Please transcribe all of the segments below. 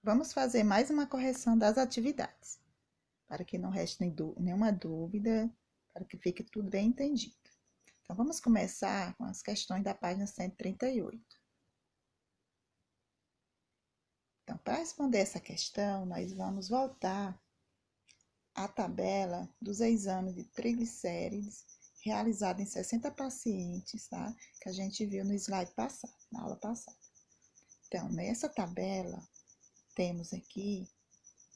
Vamos fazer mais uma correção das atividades, para que não reste nenhuma dúvida, para que fique tudo bem entendido. Então, vamos começar com as questões da página 138. Então, para responder essa questão, nós vamos voltar à tabela dos exames de triglicérides realizados em 60 pacientes, tá? Que a gente viu no slide passado, na aula passada. Então, nessa tabela, temos aqui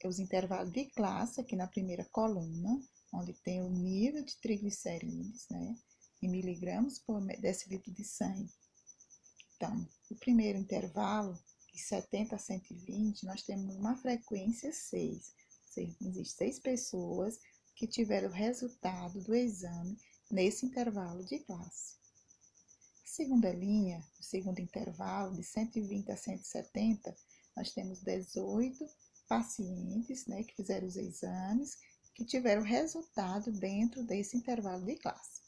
os intervalos de classe, aqui na primeira coluna, onde tem o nível de triglicerídeos, né? Em miligramas por decilitro de sangue. Então, o primeiro intervalo, de 70 a 120, nós temos uma frequência 6. Ou seja, existem 6 pessoas que tiveram o resultado do exame nesse intervalo de classe. A segunda linha, o segundo intervalo, de 120 a 170, nós temos 18 pacientes, né, que fizeram os exames, que tiveram resultado dentro desse intervalo de classe.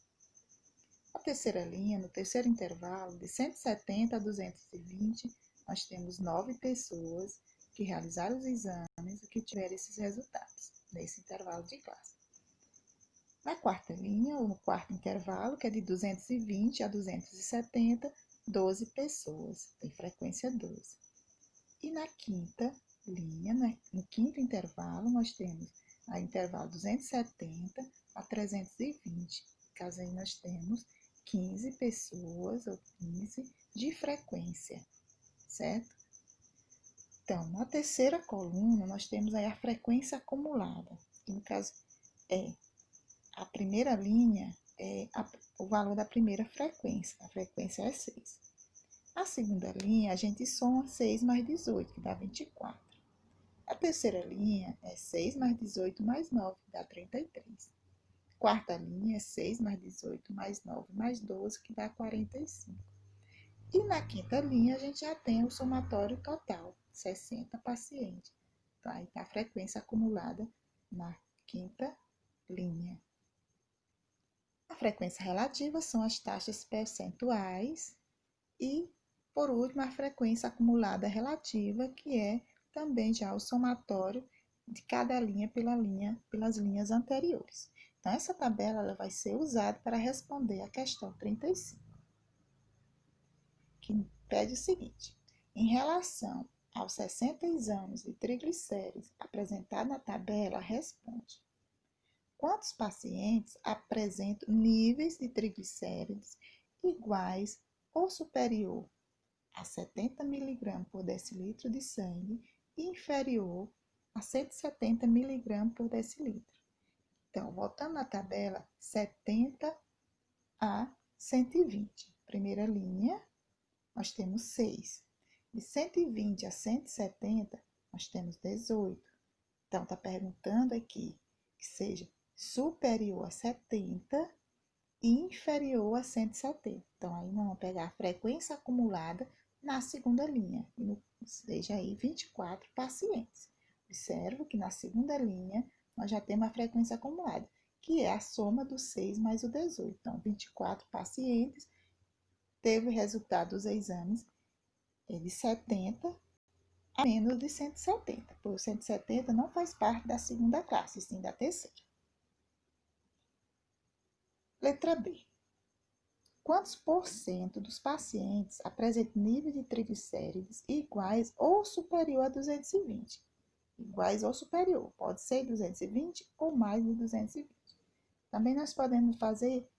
A terceira linha, no terceiro intervalo, de 170 a 220, nós temos 9 pessoas que realizaram os exames e que tiveram esses resultados nesse intervalo de classe. Na quarta linha, ou no quarto intervalo, que é de 220 a 270, 12 pessoas, tem frequência 12. E na quinta linha, no quinto intervalo, nós temos o intervalo 270 a 320. No caso aí, nós temos 15 pessoas, ou 15, de frequência, certo? Então, na terceira coluna, nós temos aí a frequência acumulada. E no caso, a primeira linha é o valor da primeira frequência. A frequência é 6. A segunda linha, a gente soma 6 mais 18, que dá 24. A terceira linha é 6 mais 18 mais 9, que dá 33. Quarta linha é 6 mais 18 mais 9 mais 12, que dá 45. E na quinta linha, a gente já tem o somatório total, 60 pacientes. Então, aí está a frequência acumulada na quinta linha. A frequência relativa são as taxas percentuais e, por último, a frequência acumulada relativa, que é também já o somatório de cada linha pelas linhas anteriores. Então, essa tabela ela vai ser usada para responder a questão 35, que pede o seguinte: em relação aos 60 exames de triglicéridos apresentados na tabela, responde. Quantos pacientes apresentam níveis de triglicéridos iguais ou superior a 70 mg por decilitro de sangue e inferior a 170 mg por decilitro? Então, voltando na tabela, 70 a 120. Primeira linha, nós temos 6. De 120 a 170, nós temos 18. Então, está perguntando aqui que seja superior a 70 e inferior a 170. Então, aí nós vamos pegar a frequência acumulada na segunda linha, seja aí 24 pacientes. Observe que na segunda linha nós já temos a frequência acumulada, que é a soma dos 6 mais o 18. Então, 24 pacientes, teve o resultado dos exames de 70 a menos de 170, pois o 170 não faz parte da segunda classe, sim da terceira. Letra B. Quantos por cento dos pacientes apresentam nível de triglicérides iguais ou superior a 220? Iguais ou superior, pode ser 220 ou mais de 220. Também nós podemos fazer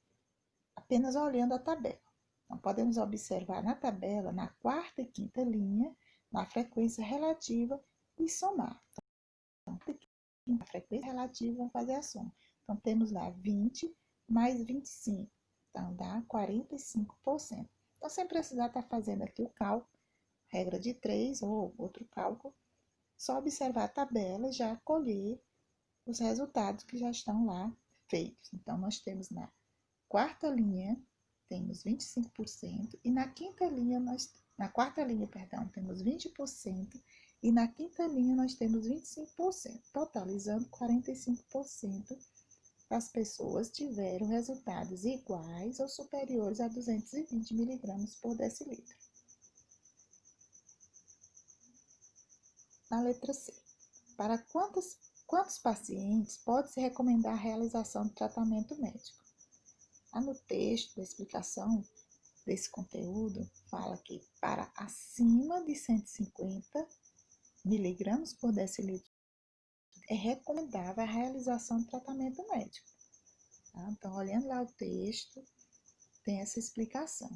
apenas olhando a tabela. Então, podemos observar na tabela, na quarta e quinta linha, na frequência relativa e somar. Então, a frequência relativa, vamos fazer a soma. Então, temos lá 20 mais 25. Então, dá 45%. Então, sem precisar estar fazendo aqui o cálculo, regra de 3 ou outro cálculo, só observar a tabela e já colher os resultados que já estão lá feitos. Então, nós temos na quarta linha, temos 25%, e na quarta linha, temos 20%, e na quinta linha nós temos 25%, totalizando 45% das pessoas tiveram resultados iguais ou superiores a 220 mg por decilitro. Na letra C. Para quantos pacientes pode-se recomendar a realização do tratamento médico? No texto da explicação desse conteúdo, fala que para acima de 150 miligramas por decilitro é recomendável a realização do tratamento médico. Tá? Então, olhando lá o texto, tem essa explicação.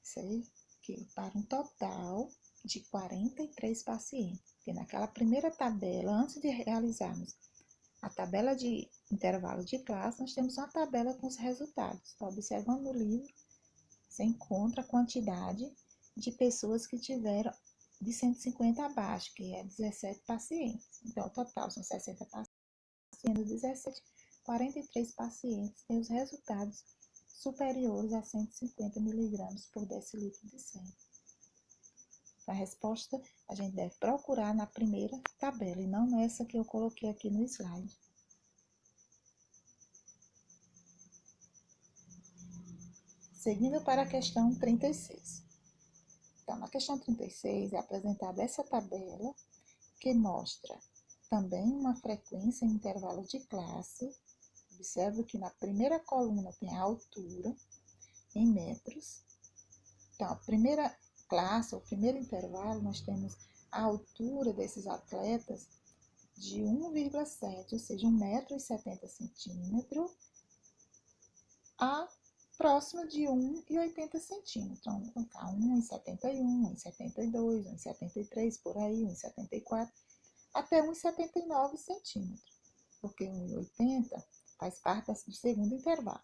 Isso aí, que para um total de 43 pacientes. Porque naquela primeira tabela, antes de realizarmos a tabela de intervalo de classe, nós temos uma tabela com os resultados. Então, observando no livro, você encontra a quantidade de pessoas que tiveram de 150 abaixo, que é 17 pacientes. Então, o total são 60 pacientes, sendo 17, 43 pacientes têm os resultados superiores a 150 miligramas por decilitro de sangue. A resposta a gente deve procurar na primeira tabela e não nessa que eu coloquei aqui no slide. Seguindo para a questão 36. Então, na questão 36 é apresentada essa tabela que mostra também uma frequência em intervalo de classe. Observe que na primeira coluna tem a altura em metros. Então, a primeira classe, o primeiro intervalo, nós temos a altura desses atletas de 1,7, ou seja, 1,70 m, a próximo de 1,80 cm. Então, vamos colocar 1,71, 1,72, 1,73, por aí, 1,74, até 1,79 cm, porque 1,80 faz parte do segundo intervalo.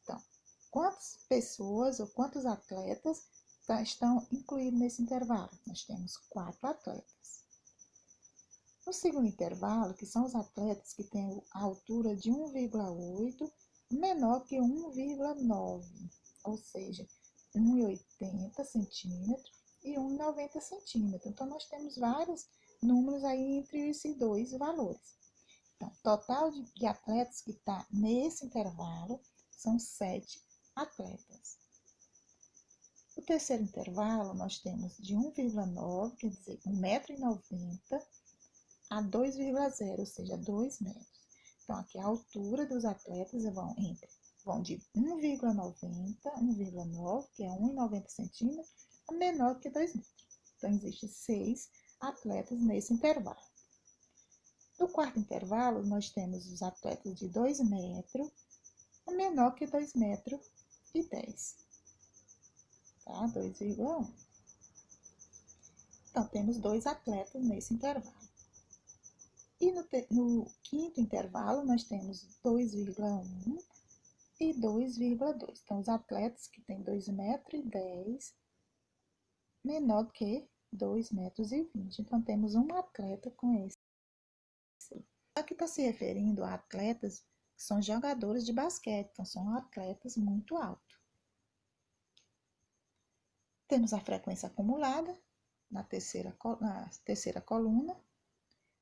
Então, quantas pessoas ou quantos atletas estão incluídos nesse intervalo? Nós temos 4 atletas. No segundo intervalo, que são os atletas que têm a altura de 1,8, menor que 1,9, ou seja, 1,80 centímetros e 1,90 centímetros. Então, nós temos vários números aí entre esses dois valores. Então, o total de atletas que está nesse intervalo são 7 atletas. O terceiro intervalo, nós temos de 1,9, quer dizer, 1,90 m, a 2,0, ou seja, 2 metros. Então, aqui a altura dos atletas vão de 1,90, 1,9, que é 1,90 centímetros, a menor que 2 metros. Então, existem 6 atletas nesse intervalo. No quarto intervalo, nós temos os atletas de 2 metros, a menor que 2 metros e 10. Tá? 2,1. Então, temos 2 atletas nesse intervalo. E no quinto intervalo, nós temos 2,1 e 2,2. Então, os atletas que têm 2,10 metros, menor que 2,20 metros. Então, temos um atleta com esse. Aqui está se referindo a atletas que são jogadores de basquete, então são atletas muito altos. Temos a frequência acumulada na terceira coluna,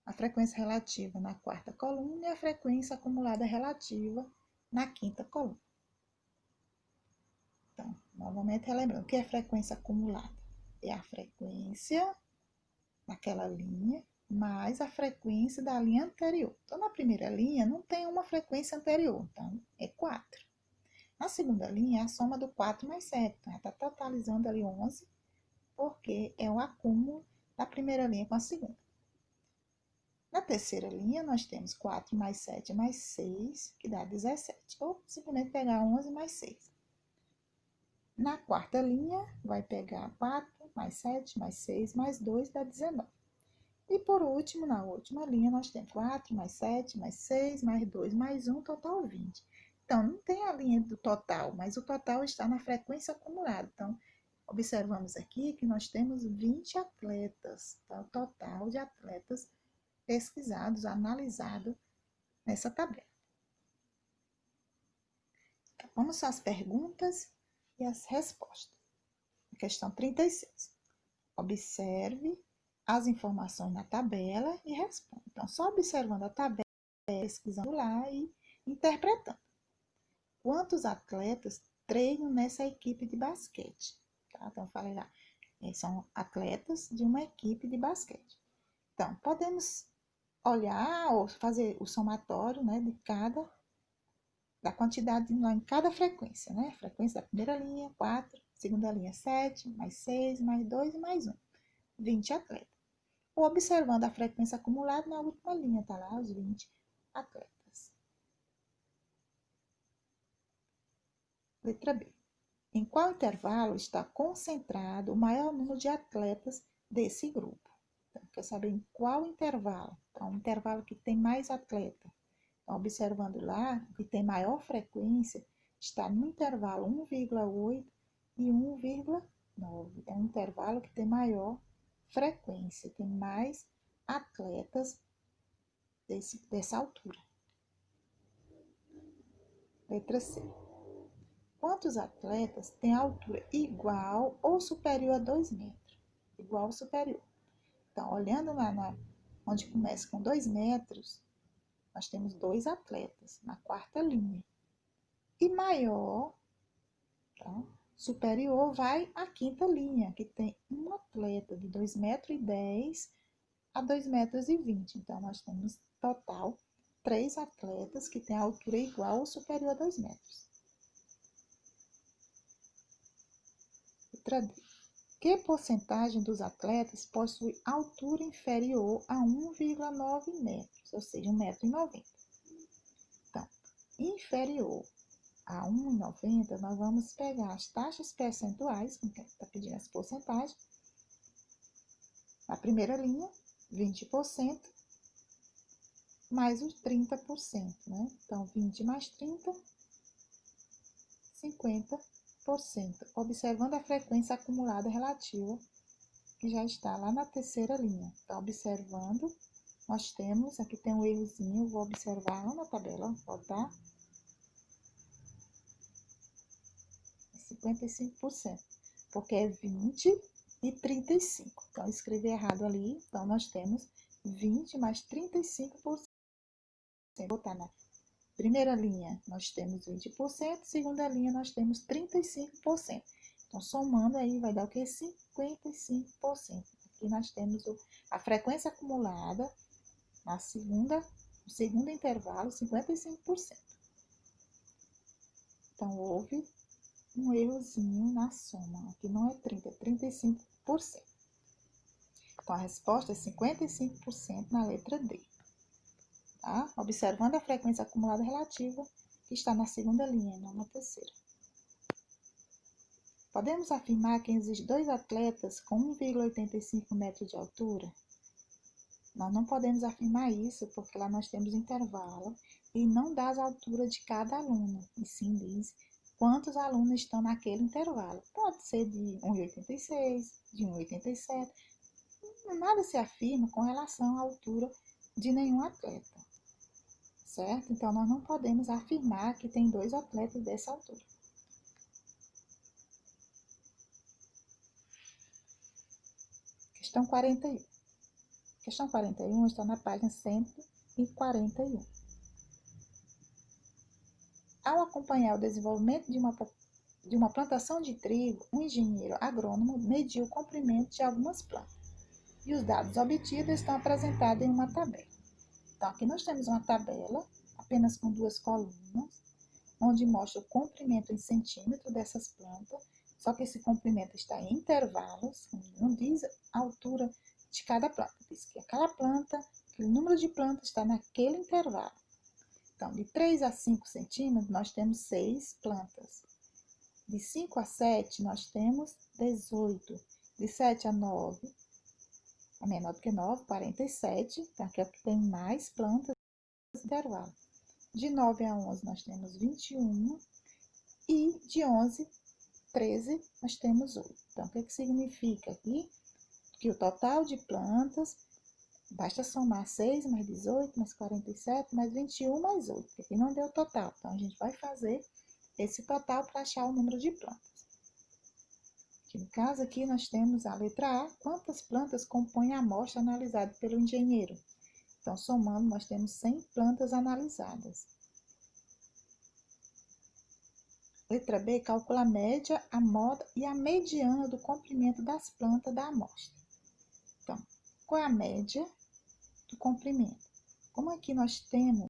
a frequência relativa na quarta coluna e a frequência acumulada relativa na quinta coluna. Então, novamente relembrando, o que é frequência acumulada? É a frequência naquela linha mais a frequência da linha anterior. Então, na primeira linha não tem uma frequência anterior, então é 4. Na segunda linha é a soma do 4 mais 7, então está totalizando ali 11, porque é o acúmulo da primeira linha com a segunda. Na terceira linha, nós temos 4 mais 7 mais 6, que dá 17. Ou simplesmente pegar 11 mais 6. Na quarta linha, vai pegar 4 mais 7 mais 6 mais 2, dá 19. E por último, na última linha, nós temos 4 mais 7 mais 6 mais 2 mais 1, total 20. Então, não tem a linha do total, mas o total está na frequência acumulada. Então, observamos aqui que nós temos 20 atletas, tá? O total de atletas pesquisados, analisados nessa tabela. Então, vamos às perguntas e as respostas. Questão 36. Observe as informações na tabela e responda. Então, só observando a tabela, pesquisando lá e interpretando. Quantos atletas treinam nessa equipe de basquete? Tá? Então, falei lá, são atletas de uma equipe de basquete. Então, podemos olhar ou fazer o somatório, né, da quantidade em cada frequência, né? Frequência da primeira linha, 4, segunda linha, 7, mais 6, mais 2 e mais 1. 20 atletas. Ou observando a frequência acumulada na última linha, tá lá os 20 atletas. Letra B. Em qual intervalo está concentrado o maior número de atletas desse grupo? Então, quer saber em qual intervalo? Então, um intervalo que tem mais atleta. Então, observando lá, o que tem maior frequência está no intervalo 1,8 e 1,9. É um intervalo que tem maior frequência, tem mais atletas dessa altura. Letra C. Quantos atletas têm altura igual ou superior a 2 metros? Igual ou superior. Então, olhando lá onde começa com 2 metros, nós temos 2 atletas na quarta linha. E maior, tá? Superior, vai à quinta linha, que tem um atleta de 2,10 metros a 2,20 metros. Então, nós temos total 3 atletas que têm altura igual ou superior a 2 metros. Letra D. Que porcentagem dos atletas possui altura inferior a 1,9 metros, ou seja, 1,90 m? Então, inferior a 1,90, nós vamos pegar as taxas percentuais, como está pedindo essa porcentagem. Na primeira linha, 20%, mais os 30%, né? Então, 20 mais 30, 50%. Observando a frequência acumulada relativa, que já está lá na terceira linha. Então, observando, nós temos, aqui tem um errozinho, vou observar lá na tabela, voltar. 55%, porque é 20 e 35. Então, eu escrevi errado ali. Então, nós temos 20 mais 35%. Botar na primeira linha, nós temos 20%. Segunda linha, nós temos 35%. Então, somando aí, vai dar o quê? 55%. Aqui nós temos a frequência acumulada no segundo intervalo, 55%. Então, houve um errozinho na soma. Aqui não é 30, é 35%. Então, a resposta é 55% na letra D. Tá? Observando a frequência acumulada relativa, que está na segunda linha, não na terceira. Podemos afirmar que existem 2 atletas com 1,85 metros de altura? Nós não podemos afirmar isso, porque lá nós temos intervalo e não dá as alturas de cada aluno, e sim diz quantos alunos estão naquele intervalo. Pode ser de 1,86, de 1,87. Nada se afirma com relação à altura de nenhum atleta, certo? Então, nós não podemos afirmar que tem 2 atletas dessa altura. Questão 41. Questão 41 está na página 141. Ao acompanhar o desenvolvimento de uma plantação de trigo, um engenheiro agrônomo mediu o comprimento de algumas plantas. E os dados obtidos estão apresentados em uma tabela. Então, aqui nós temos uma tabela, apenas com 2 colunas, onde mostra o comprimento em centímetro dessas plantas, só que esse comprimento está em intervalos, não diz a altura de cada planta, diz que aquela planta, que o número de plantas está naquele intervalo. Então, de 3 a 5 centímetros, nós temos 6 plantas. De 5 a 7, nós temos 18. De 7 a 9, a menor do que 9, 47, tá? Que é o que tem mais plantas nesse intervalo. De 9 a 11, nós temos 21. E de 11, 13, nós temos 8. Então, o que significa aqui? Que o total de plantas, basta somar 6 mais 18, mais 47, mais 21, mais 8, porque aqui não deu total. Então, a gente vai fazer esse total para achar o número de plantas. Aqui, no caso, aqui nós temos a letra A, quantas plantas compõem a amostra analisada pelo engenheiro? Então, somando, nós temos 100 plantas analisadas. Letra B, calcula a média, a moda e a mediana do comprimento das plantas da amostra. Então, qual é a média? do comprimento. Como aqui nós temos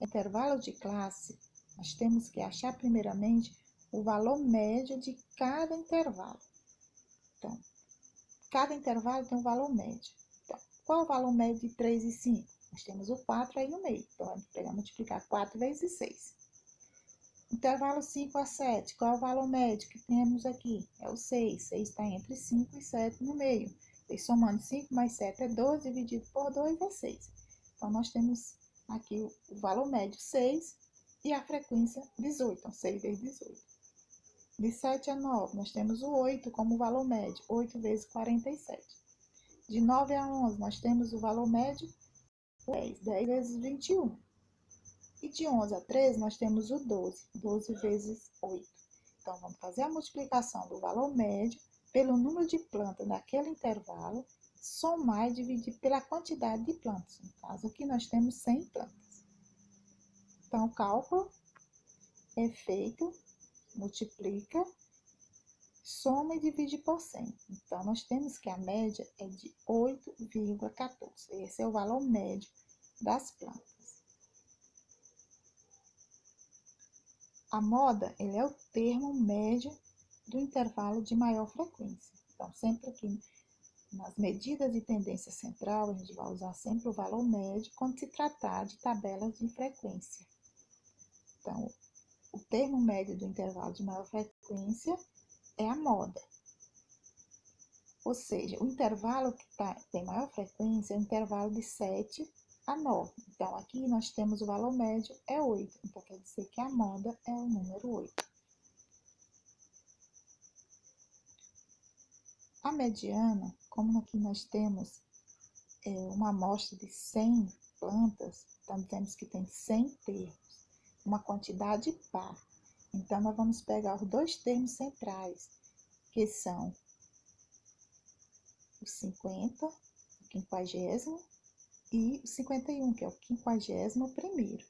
intervalo de classe, nós temos que achar primeiramente o valor médio de cada intervalo. Então, cada intervalo tem um valor médio. Então, qual é o valor médio de 3 e 5? Nós temos o 4 aí no meio. Então, vamos pegar e multiplicar 4 vezes 6. Intervalo 5 a 7, qual é o valor médio que temos aqui? É o 6. 6 está entre 5 e 7 no meio. E somando 5 mais 7 é 12, dividido por 2 é 6. Então, nós temos aqui o valor médio 6 e a frequência 18. Então, 6 vezes 18. De 7 a 9, nós temos o 8 como valor médio. 8 vezes 47. De 9 a 11, nós temos o valor médio 10. 10 vezes 21. E de 11 a 13, nós temos o 12. 12 vezes 8. Então, vamos fazer a multiplicação do valor médio pelo número de plantas daquele intervalo, somar e dividir pela quantidade de plantas. No caso, aqui nós temos 100 plantas. Então, o cálculo é feito, multiplica, soma e divide por 100. Então, nós temos que a média é de 8,14. Esse é o valor médio das plantas. A moda, ele é o termo médio do intervalo de maior frequência. Então, sempre aqui nas medidas de tendência central, a gente vai usar sempre o valor médio quando se tratar de tabelas de frequência. Então, o termo médio do intervalo de maior frequência é a moda. Ou seja, o intervalo que tem maior frequência é o intervalo de 7 a 9. Então, aqui nós temos o valor médio é 8. Então, quer dizer que a moda é o número 8. A mediana, como aqui nós temos uma amostra de 100 plantas, então temos que tem 100 termos, uma quantidade par. Então, nós vamos pegar os dois termos centrais, que são o 50, o 50º, e o 51, que é o 51º.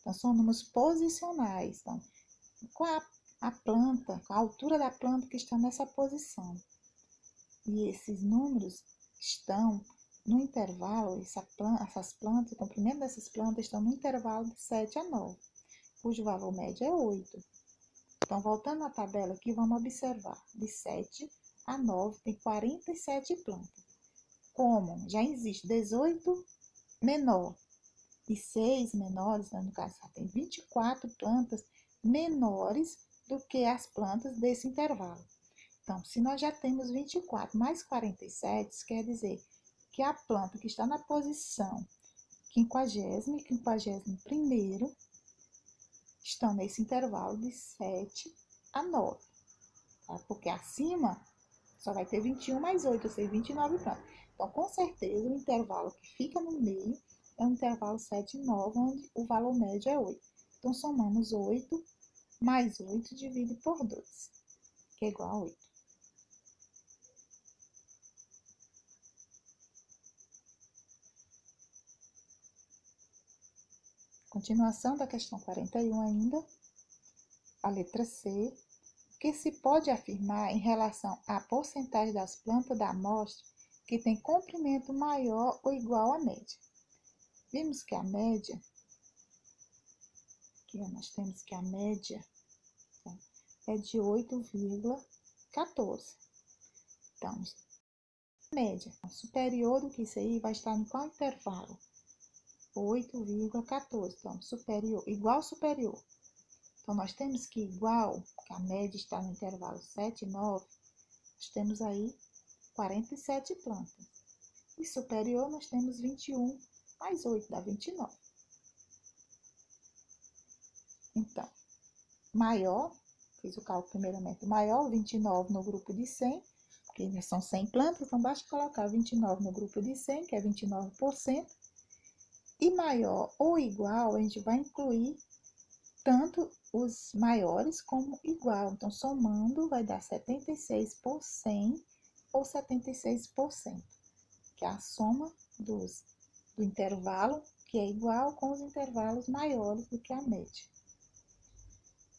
Então, são números posicionais. Então, qual é a planta, a altura da planta que está nessa posição. E esses números estão no intervalo, essas plantas, o comprimento dessas plantas estão no intervalo de 7 a 9, cujo valor médio é 8. Então, voltando à tabela aqui, vamos observar, de 7 a 9 tem 47 plantas. Como já existe 18 menor e 6 menores, né, no caso, tem 24 plantas menores do que as plantas desse intervalo. Então, se nós já temos 24 mais 47, quer dizer que a planta que está na posição 50º e 51º estão nesse intervalo de 7 a 9, tá? Porque acima só vai ter 21 mais 8, ou seja, 29 plantas. Então, com certeza, o intervalo que fica no meio é o intervalo 7 e 9, onde o valor médio é 8. Então, somamos 8 mais 8 dividido por 2, que é igual a 8. Continuação da questão 41 ainda, a letra C. O que se pode afirmar em relação à porcentagem das plantas da amostra que tem comprimento maior ou igual à média? Vimos que a média, aqui nós temos que a média é de 8,14. Então, a média superior do que isso aí vai estar em qual intervalo? 8,14. Então, superior, igual superior. Então, nós temos que igual, que a média está no intervalo 7 e 9, nós temos aí 47 plantas. E superior, nós temos 21 mais 8, dá 29. Então, maior, fiz o cálculo primeiramente, maior, 29 no grupo de 100, porque são 100 plantas, então basta colocar 29 no grupo de 100, que é 29%. E maior ou igual, a gente vai incluir tanto os maiores como igual. Então, somando, vai dar 76 por 100 ou 76%, que é a soma do intervalo, que é igual com os intervalos maiores do que a média.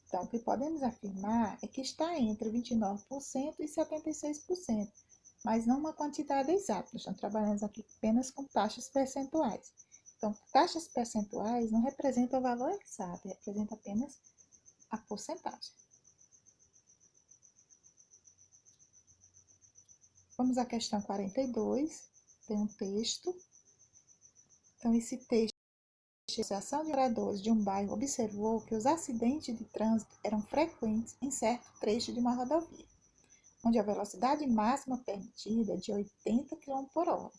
Então, o que podemos afirmar é que está entre 29% e 76%, mas não uma quantidade exata. Nós estamos trabalhando aqui apenas com taxas percentuais. Então, taxas percentuais não representam o valor exato, representa apenas a porcentagem. Vamos à questão 42, tem um texto. Então, esse texto, a Associação de Moradores de um bairro observou que os acidentes de trânsito eram frequentes em certo trecho de uma rodovia, onde a velocidade máxima permitida é de 80 km/h,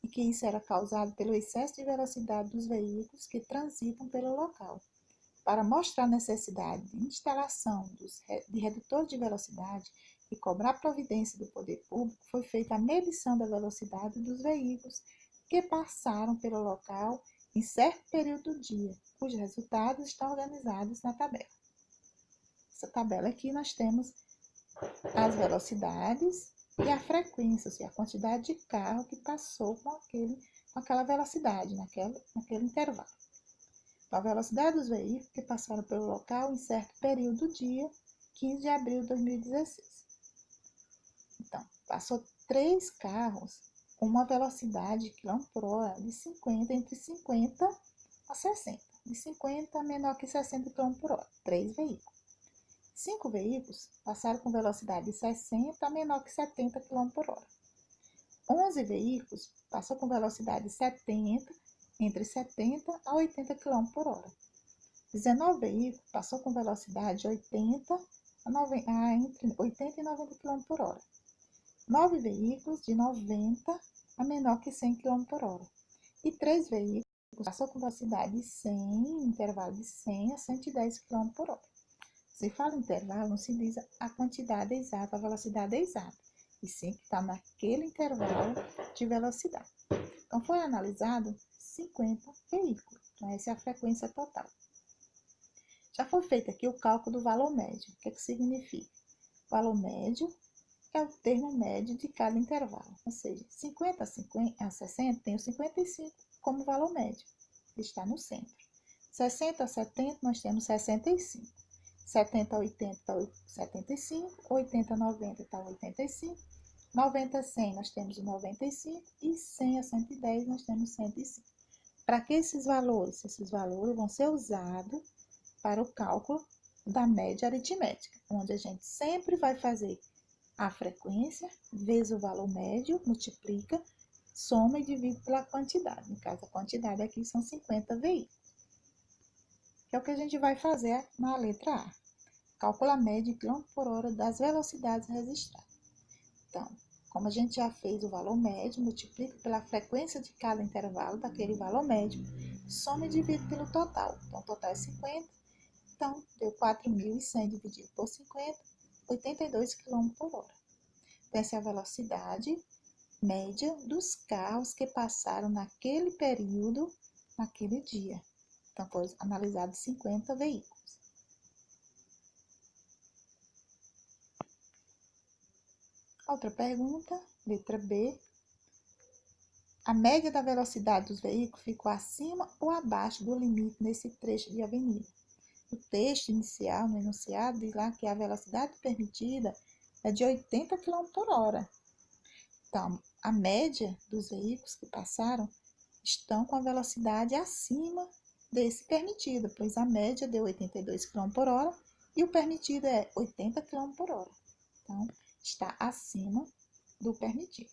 e que isso era causado pelo excesso de velocidade dos veículos que transitam pelo local. Para mostrar a necessidade de instalação de redutores de velocidade e cobrar providência do poder público, foi feita a medição da velocidade dos veículos que passaram pelo local em certo período do dia, cujos resultados estão organizados na tabela. Essa tabela aqui nós temos as velocidades e a frequência, ou seja, a quantidade de carro que passou com aquela velocidade, naquele intervalo. Então, a velocidade dos veículos que passaram pelo local em certo período do dia, 15 de abril de 2016. Então, passou 3 carros com uma velocidade km/h de 50, entre 50 a 60. De 50 a menor que 60 km/h, 3 veículos. 5 veículos passaram com velocidade de 60 a menor que 70 km/h. 11 veículos passaram com velocidade de 70, entre 70 a 80 km/h. 19 veículos passou com velocidade de 80 entre 80 e 90 km/h. 9 veículos de 90 a menor que 100 km/h. E 3 veículos passou com velocidade de 100, intervalo de 100 a 110 km/h. Se fala intervalo, não se diz a quantidade exata, a velocidade exata, e sim que está naquele intervalo de velocidade. Então, foi analisado 50 veículos. Então, essa é a frequência total. Já foi feito aqui o cálculo do valor médio. O que significa? O valor médio é o termo médio de cada intervalo. Ou seja, 50 a 60 tem o 55 como valor médio, que está no centro. 60 a 70 nós temos 65. 70 a 80 está 75. 80 a 90 está 85. 90 a 100 nós temos o 95. E 100 a 110 nós temos 105. Para que esses valores? Esses valores vão ser usados para o cálculo da média aritmética, onde a gente sempre vai fazer a frequência vezes o valor médio, multiplica, soma e divide pela quantidade. No caso, a quantidade aqui são 50 veículos. Que é o que a gente vai fazer na letra A. Calcula a média em km/h das velocidades registradas. Então, como a gente já fez o valor médio, multiplica pela frequência de cada intervalo daquele valor médio, soma e divide pelo total. Então, o total é 50. Então, deu 4.100 dividido por 50, 82 km/h. Essa é a velocidade média dos carros que passaram naquele período, naquele dia. Então, foi analisado 50 veículos. Outra pergunta, letra B. A média da velocidade dos veículos ficou acima ou abaixo do limite nesse trecho de avenida? O texto inicial, no enunciado, diz lá que a velocidade permitida é de 80 km/h. Então, a média dos veículos que passaram estão com a velocidade acima desse permitido, pois a média deu 82 km/h e o permitido é 80 km/h. Então, está acima do permitido.